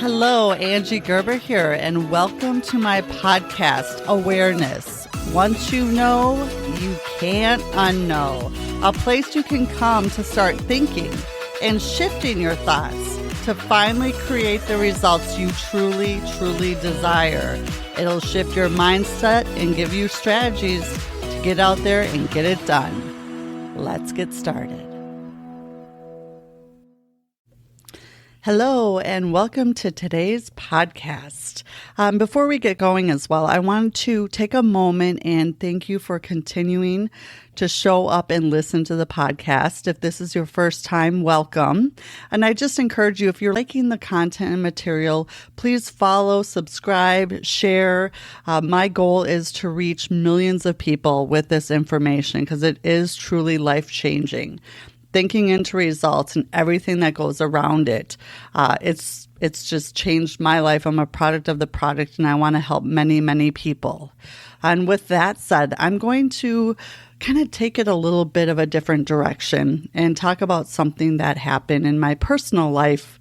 Hello, Angie Gerber here, and welcome to my podcast, Awareness. Once you know, you can't unknow. A place you can come to start thinking and shifting your thoughts to finally create the results you truly, truly desire. It'll shift your mindset and give you strategies to get out there and get it done. Let's get started. Hello, and welcome to today's podcast. Before we get going as well, I wanted to take a moment and thank you for continuing to show up and listen to the podcast. If this is your first time, welcome. And I just encourage you, if you're liking the content and material, please follow, subscribe, share. My goal is to reach millions of people with this information because it is truly life-changing. Thinking into results and everything that goes around it. It's just changed my life. I'm a product of the product, and I want to help many, many people. And with that said, I'm going to kind of take it a little bit of a different direction and talk about something that happened in my personal life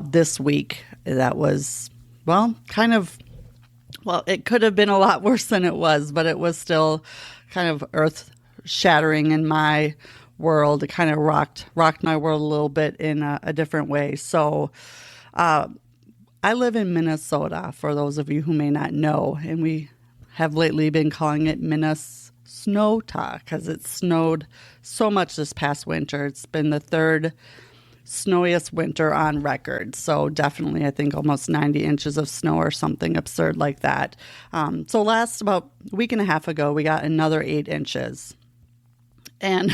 this week that was, it could have been a lot worse than it was, but it was still kind of earth-shattering in my world. It kind of rocked my world a little bit in a different way. So I live in Minnesota, for those of you who may not know, and we have lately been calling it Minnesota because it snowed so much this past winter. It's been the third snowiest winter on record. So definitely, I think almost 90 inches of snow or something absurd like that. So last about a week and a half ago, we got another 8 inches. And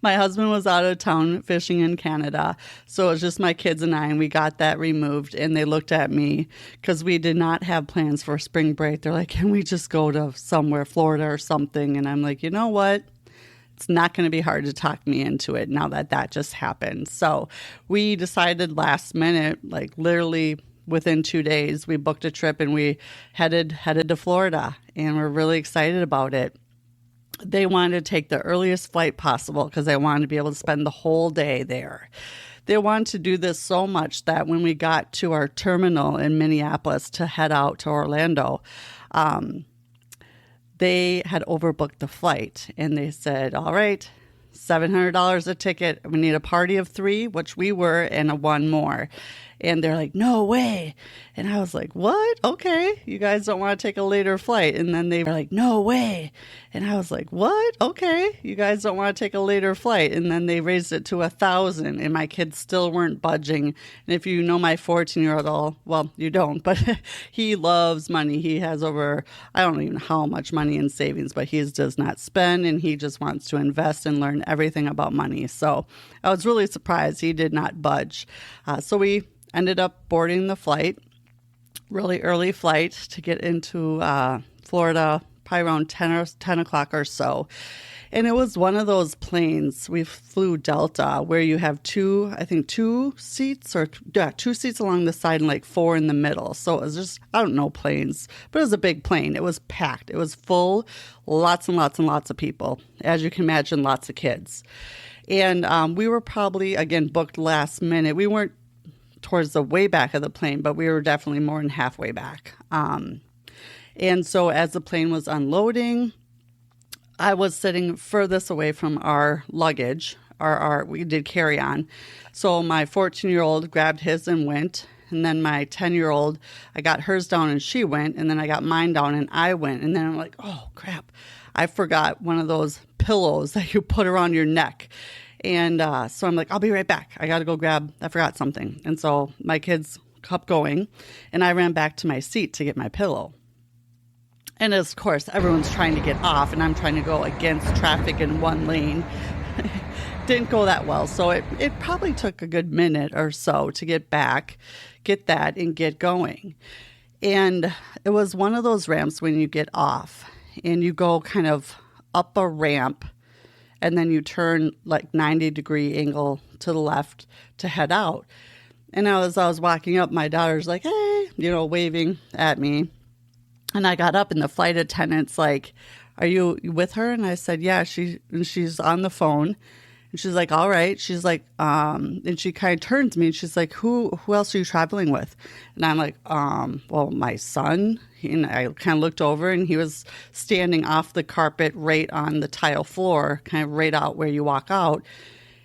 my husband was out of town fishing in Canada. So it was just my kids and I, and we got that removed. And they looked at me because we did not have plans for spring break. They're like, can we just go to somewhere, Florida or something? And I'm like, you know what? It's not going to be hard to talk me into it now that just happened. So we decided last minute, like literally within 2 days, we booked a trip and we headed to Florida. And we're really excited about it. They wanted to take the earliest flight possible because they wanted to be able to spend the whole day there. They wanted to do this so much that when we got to our terminal in Minneapolis to head out to Orlando, they had overbooked the flight. And they said, all right, $700 a ticket. We need a party of 3, which we were, and one more. And they're like, no way. And I was like, what? Okay. You guys don't want to take a later flight. And then they were like, no way. And I was like, what? Okay. You guys don't want to take a later flight. And then they raised it to 1,000, and my kids still weren't budging. And if you know my 14-year-old, well, you don't, but he loves money. He has over, I don't even know how much money in savings, but he does not spend, and he just wants to invest and learn everything about money. So I was really surprised he did not budge. So we ended up boarding the flight, really early flight to get into Florida, probably around 10 o'clock or so. And it was one of those planes, we flew Delta, where you have two seats along the side and like 4 in the middle. So it was just, I don't know planes, but it was a big plane. It was packed. It was full, lots and lots and lots of people. As you can imagine, lots of kids. And we were probably, again, booked last minute. We weren't towards the way back of the plane, but we were definitely more than halfway back. And so as the plane was unloading, I was sitting furthest away from our luggage. We did carry on. So my 14-year-old grabbed his and went. And then my 10-year-old, I got hers down and she went. And then I got mine down and I went. And then I'm like, oh, crap. I forgot one of those pillows that you put around your neck. And so I'm like, I'll be right back. I got to go I forgot something. And so my kids kept going, and I ran back to my seat to get my pillow. And of course, everyone's trying to get off, and I'm trying to go against traffic in one lane. Didn't go that well. So it probably took a good minute or so to get back, get that, and get going. And it was one of those ramps when you get off, and you go kind of up a ramp, and then you turn like 90-degree angle to the left to head out. And as I was walking up, my daughter's like, hey, waving at me. And I got up, and the flight attendant's like, are you with her? And I said, yeah, she's on the phone. And she's like, all right. She's like, and she kind of turns to me and she's like, who else are you traveling with? And I'm like, well, my son. And I kind of looked over and he was standing off the carpet right on the tile floor, kind of right out where you walk out.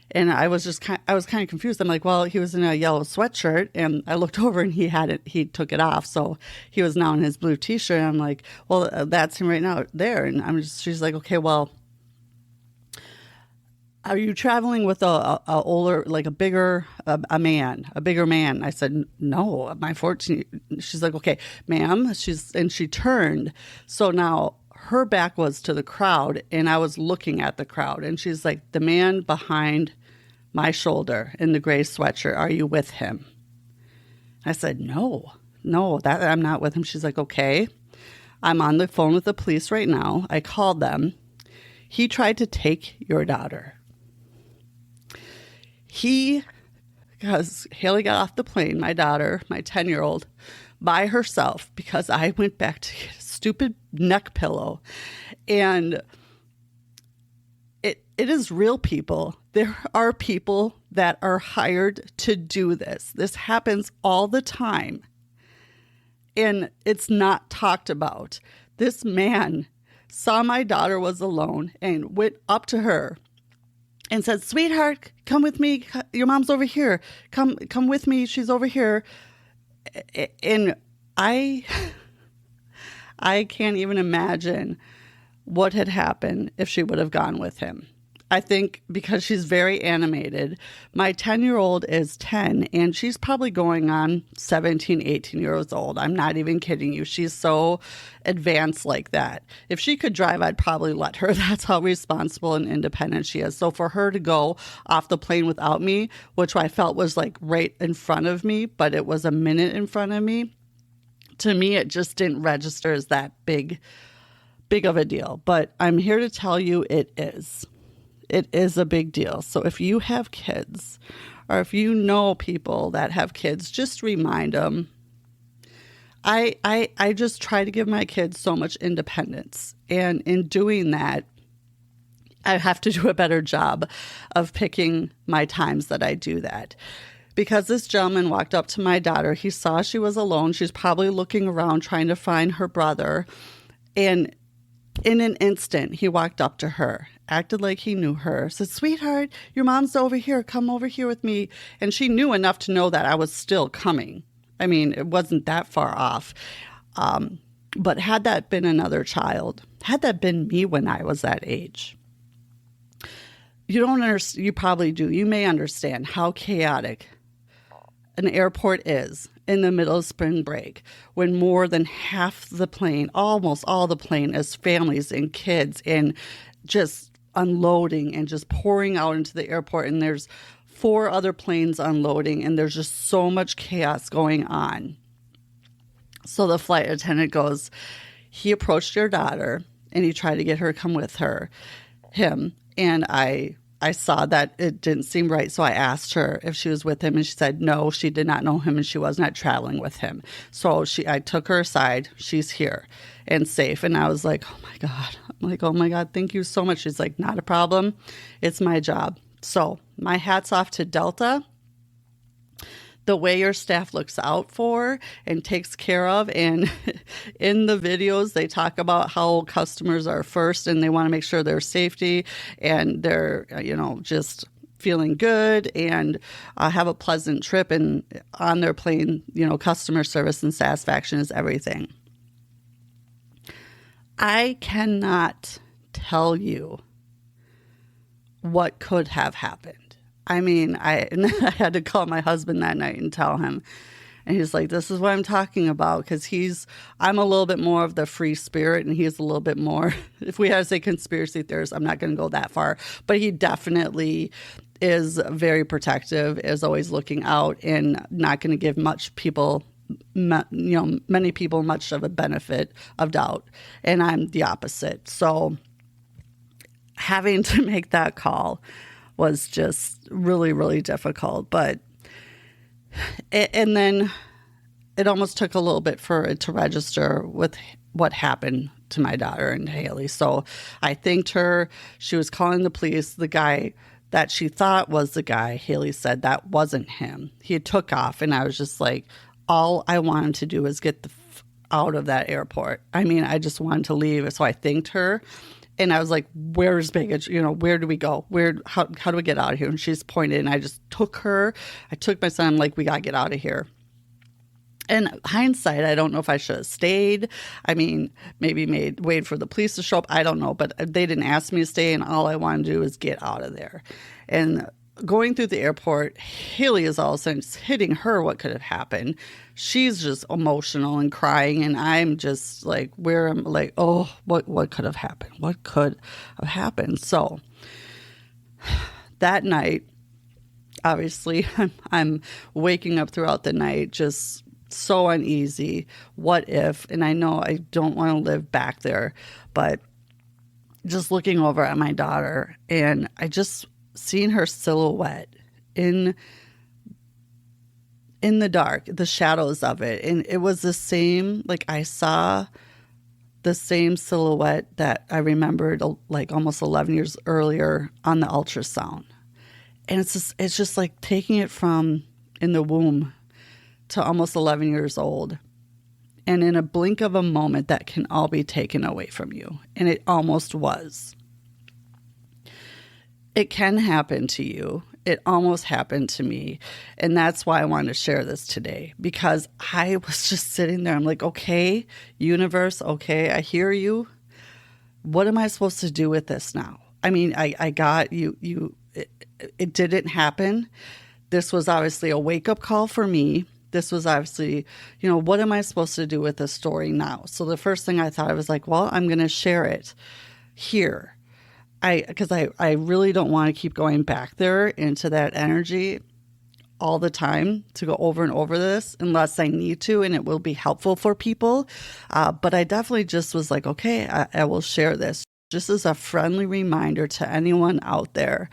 And I was kind of confused. I'm like, well, he was in a yellow sweatshirt, and I looked over and he took it off. So he was now in his blue t-shirt. And I'm like, well, that's him right now there. And she's like, okay, well, are you traveling with a older, like a bigger man? I said, no, my 14. She's like, okay, ma'am. And she turned. So now her back was to the crowd and I was looking at the crowd. And she's like, the man behind my shoulder in the gray sweatshirt, are you with him? I said, no, that I'm not with him. She's like, okay, I'm on the phone with the police right now. I called them. He tried to take your daughter. Because Haley got off the plane, my daughter, my 10-year-old, by herself because I went back to get a stupid neck pillow. And it is real people. There are people that are hired to do this. This happens all the time. And it's not talked about. This man saw my daughter was alone and went up to her and said, sweetheart, come with me. Your mom's over here. Come with me. She's over here. And I can't even imagine what had happened if she would have gone with him. I think because she's very animated. My 10-year-old is 10 and she's probably going on 17, 18 years old. I'm not even kidding you. She's so advanced like that. If she could drive, I'd probably let her. That's how responsible and independent she is. So for her to go off the plane without me, which I felt was like right in front of me, but it was a minute in front of me, to me, it just didn't register as that big of a deal. But I'm here to tell you it is. It is a big deal. So if you have kids or if you know people that have kids, just remind them. I just try to give my kids so much independence. And in doing that, I have to do a better job of picking my times that I do that. Because this gentleman walked up to my daughter. He saw she was alone. She's probably looking around trying to find her brother. And in an instant, he walked up to her, acted like he knew her, said, sweetheart, your mom's over here. Come over here with me. And she knew enough to know that I was still coming. I mean, it wasn't that far off. But had that been another child, had that been me when I was that age, you don't understand. You probably do. You may understand how chaotic an airport is in the middle of spring break when more than half the plane, almost all the plane, is families and kids and just unloading and just pouring out into the airport. And there's 4 other planes unloading and there's just so much chaos going on. So the flight attendant goes, he approached your daughter and he tried to get her to come with him. And I saw that it didn't seem right. So I asked her if she was with him and she said, no, she did not know him and she was not traveling with him. So I took her aside. She's here and safe. And I was like, oh my God. I'm like, oh my God, thank you so much. She's like, not a problem. It's my job. So my hat's off to Delta. The way your staff looks out for and takes care of. And in the videos, they talk about how customers are first and they want to make sure their safety and they're, just feeling good and have a pleasant trip. And on their plane, customer service and satisfaction is everything. I cannot tell you what could have happened. I mean, I had to call my husband that night and tell him. And he's like, this is what I'm talking about. Because I'm a little bit more of the free spirit and he's a little bit more, if we had to say conspiracy theorist, I'm not going to go that far. But he definitely is very protective, is always looking out and not going to give many people much of a benefit of doubt. And I'm the opposite. So having to make that call was just really, really difficult. And then it almost took a little bit for it to register with what happened to my daughter and Haley. So I thanked her. She was calling the police. The guy that she thought was the guy, Haley said that wasn't him. He had took off, and I was just like, all I wanted to do was get out of that airport. I mean, I just wanted to leave. So I thanked her, and I was like, where's baggage? You know, where do we go? How do we get out of here? And she's pointed, and I just took her. I took my son. I'm like, we got to get out of here. And hindsight, I don't know if I should have stayed. I mean, maybe wait for the police to show up. I don't know, but they didn't ask me to stay, and all I wanted to do is get out of there. And going through the airport, Haley is all of a sudden hitting her what could have happened. She's just emotional and crying, and I'm just like, oh, what could have happened? What could have happened? So that night, obviously, I'm waking up throughout the night just so uneasy. What if? And I know I don't want to live back there, but just looking over at my daughter, and I just seen her silhouette in the dark, the shadows of it. And it was the same, like I saw the same silhouette that I remembered like almost 11 years earlier on the ultrasound. And it's just like taking it from in the womb to almost 11 years old. And in a blink of a moment, that can all be taken away from you. And it almost was. It can happen to you. It almost happened to me. And that's why I wanted to share this today, because I was just sitting there. I'm like, okay, universe, okay, I hear you. What am I supposed to do with this now? I mean, I got you. It didn't happen. This was obviously a wake-up call for me. This was obviously, what am I supposed to do with this story now? So the first thing I thought, I was like, well, I'm going to share it here. Because I really don't want to keep going back there into that energy all the time to go over and over this unless I need to, and it will be helpful for people. But I definitely just was like, okay, I will share this just as a friendly reminder to anyone out there.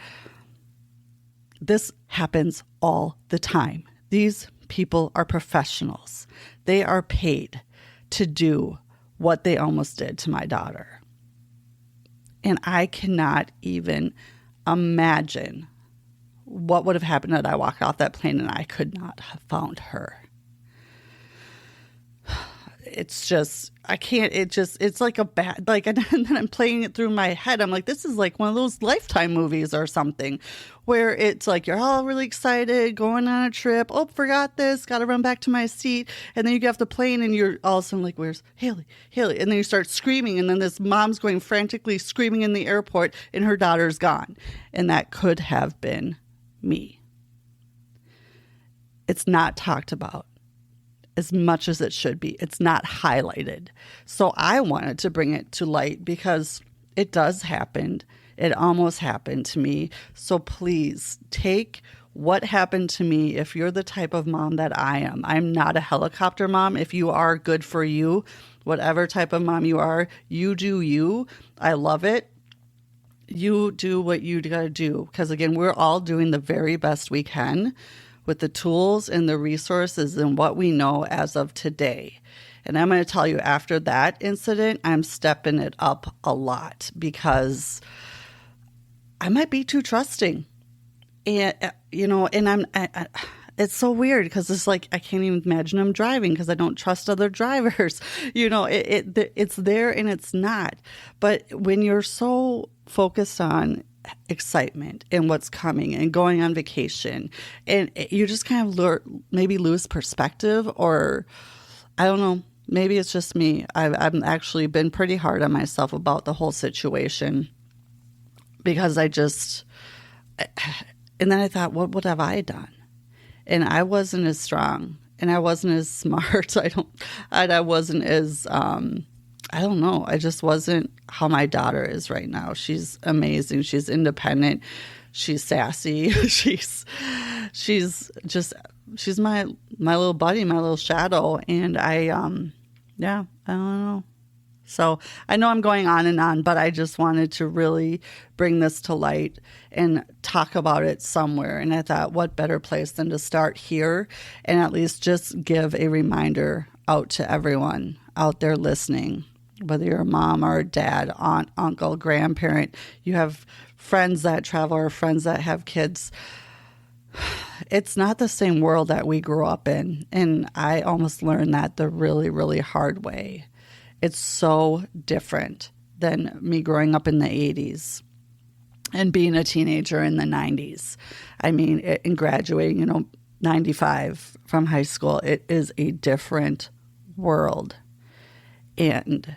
This happens all the time. These people are professionals. They are paid to do what they almost did to my daughter. And I cannot even imagine what would have happened had I walked off that plane and I could not have found her. It's just, I can't, it's like a bad, like, and then I'm playing it through my head. I'm like, this is like one of those Lifetime movies or something where it's like, you're all really excited, going on a trip. Oh, forgot this, got to run back to my seat. And then you get off the plane and you're all of a sudden like, where's Haley? Haley. And then you start screaming. And then this mom's going frantically screaming in the airport and her daughter's gone. And that could have been me. It's not talked about as much as it should be. It's not highlighted. So I wanted to bring it to light because it does happen. It almost happened to me. So please take what happened to me. If you're the type of mom that I am, I'm not a helicopter mom. If you are, good for you. Whatever type of mom you are, you do you. I love it. You do what you got to do. Because again, we're all doing the very best we can with the tools and the resources and what we know as of today. And I'm going to tell you, after that incident, I'm stepping it up a lot because I might be too trusting. And, and it's so weird because it's like, I can't even imagine I'm driving because I don't trust other drivers. It's there and it's not. But when you're so focused on excitement and what's coming and going on vacation, and you just kind of maybe lose perspective, or I don't know, maybe it's just me. I've actually been pretty hard on myself about the whole situation because and then I thought, what have I done? And I wasn't as strong and I wasn't as smart. I wasn't as, I don't know. I just wasn't how my daughter is right now. She's amazing. She's independent. She's sassy. she's my little buddy, my little shadow. And I don't know. So I know I'm going on and on, but I just wanted to really bring this to light and talk about it somewhere. And I thought, what better place than to start here and at least just give a reminder out to everyone out there listening. whether you're a mom or a dad, aunt, uncle, grandparent, you have friends that travel or friends that have kids. It's not the same world that we grew up in. And I almost learned that the really, really hard way. It's so different than me growing up in the 80s and being a teenager in the 90s. I mean, in graduating, 95 from high school, it is a different world. And,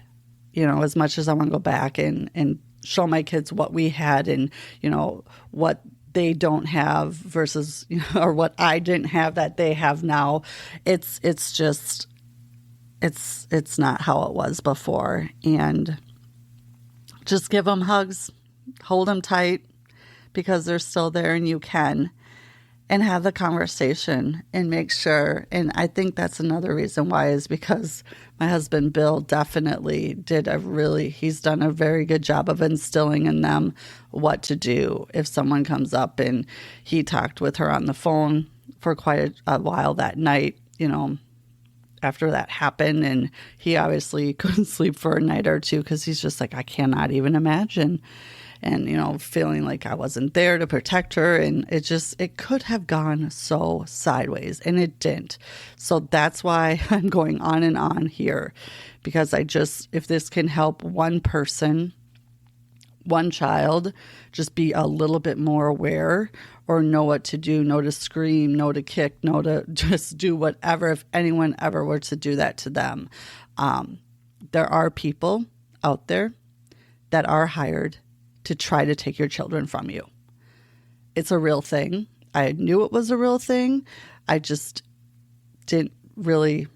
as much as I want to go back and show my kids what we had and, what they don't have versus, or what I didn't have that they have now, it's not how it was before. And just give them hugs, hold them tight because they're still there and you can, and have the conversation and make sure. And I think that's another reason why is because my husband, Bill, definitely he's done a very good job of instilling in them what to do if someone comes up. And he talked with her on the phone for quite a while that night, after that happened. And he obviously couldn't sleep for a night or two because he's just like, I cannot even imagine. And, feeling like I wasn't there to protect her. And it could have gone so sideways, and it didn't. So that's why I'm going on and on here, because if this can help one person, one child, just be a little bit more aware or know what to do, know to scream, know to kick, know to just do whatever, if anyone ever were to do that to them. There are people out there that are hired to try to take your children from you. It's a real thing. I knew it was a real thing. I just didn't really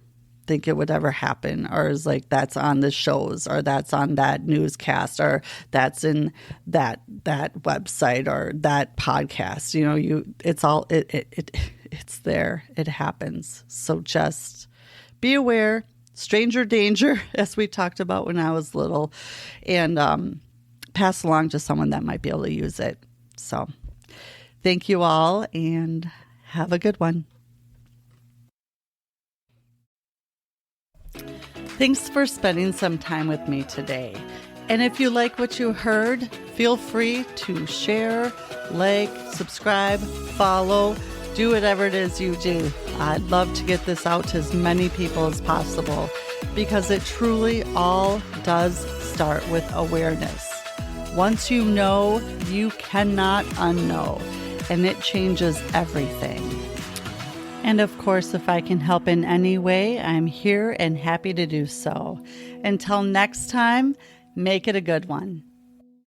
think it would ever happen, or is like that's on the shows, or that's on that newscast, or that's in that website or that podcast. It's there. It happens. So just be aware. Stranger danger, as we talked about when I was little, and pass along to someone that might be able to use it. So thank you all, and have a good one. Thanks for spending some time with me today. And if you like what you heard, feel free to share, like, subscribe, follow, do whatever it is you do. I'd love to get this out to as many people as possible, because it truly all does start with awareness. Once you know, you cannot unknow, and it changes everything. And of course, if I can help in any way, I'm here and happy to do so. Until next time, make it a good one.